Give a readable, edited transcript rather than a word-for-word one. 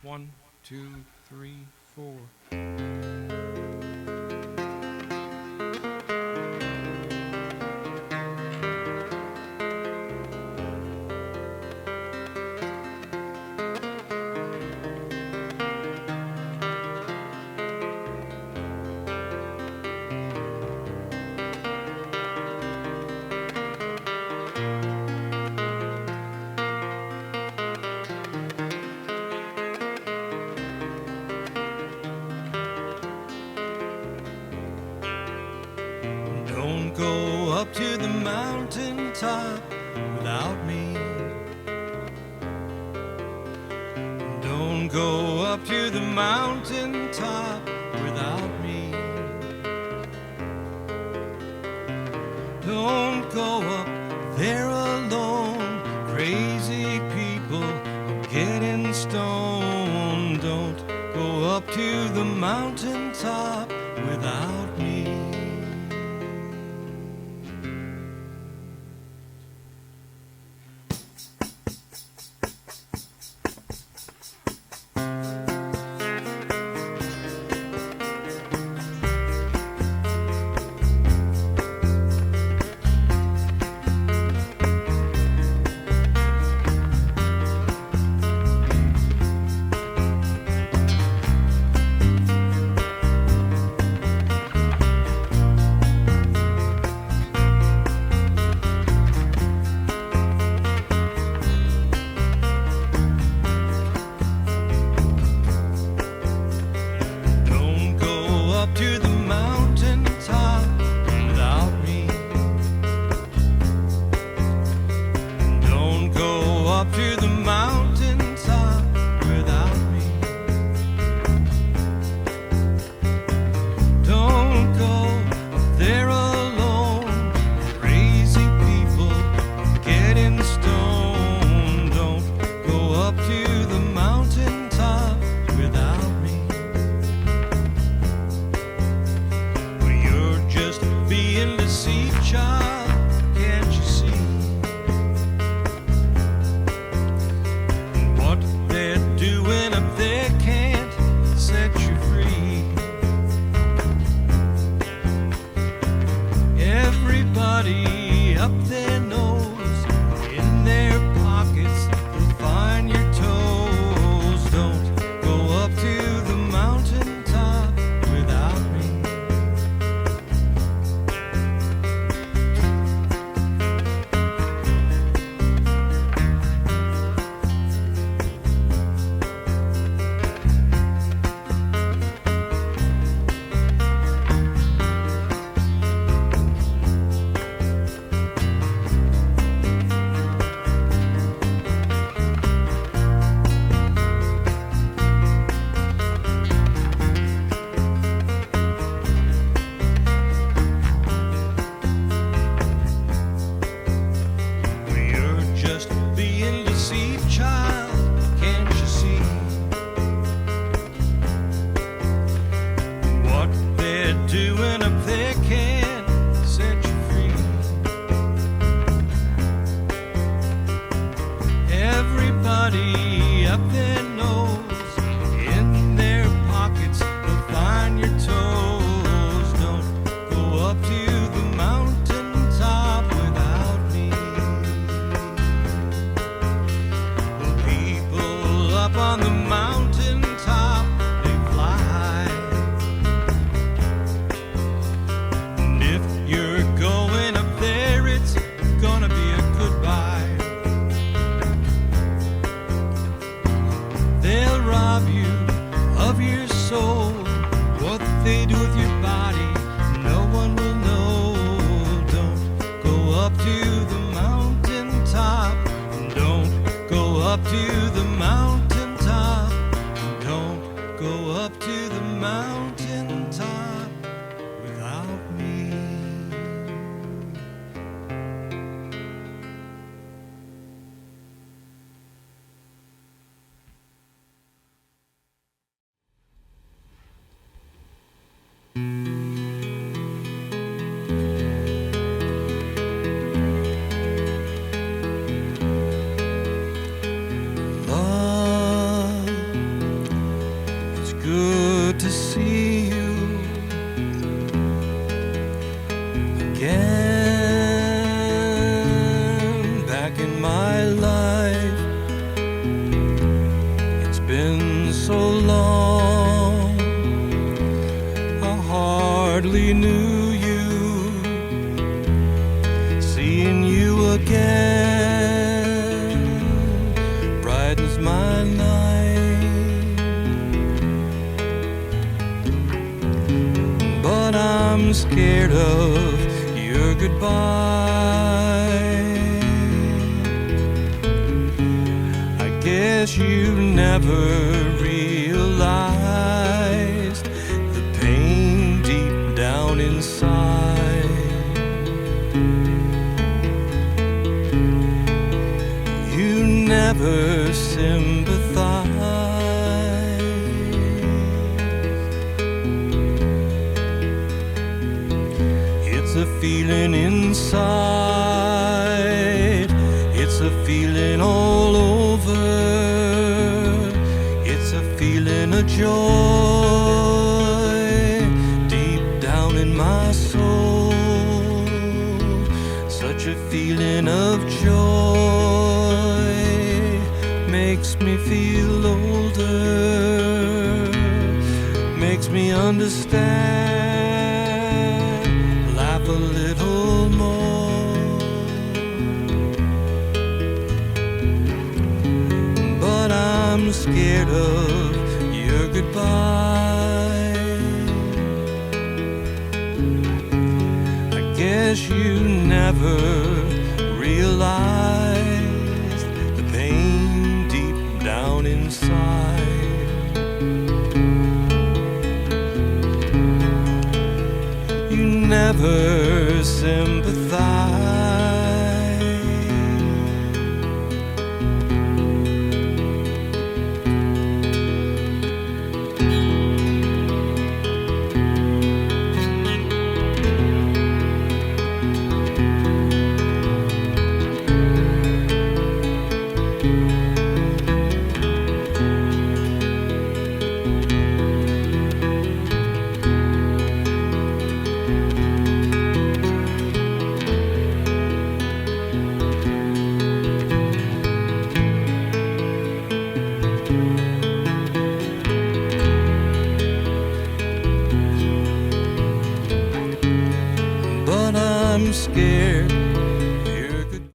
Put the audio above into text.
1, 2, 3, 4. Don't go up to the mountaintop without me. Don't go up to the mountaintop without me. Don't go up there alone. Crazy people are getting stoned. Don't go up to the mountaintop without me. so long, I hardly knew you. Seeing you again brightens my night, but I'm scared of your goodbye. I guess you never realized the pain deep down inside. You never sympathize. It's a feeling inside, it's a feeling all over, it's a feeling of joy deep down in my soul. Such a feeling of joy makes me feel older, makes me understand, laugh a little more. But I'm scared of your goodbye. I guess you never realized the pain deep down inside. You never sympathize. But I'm scared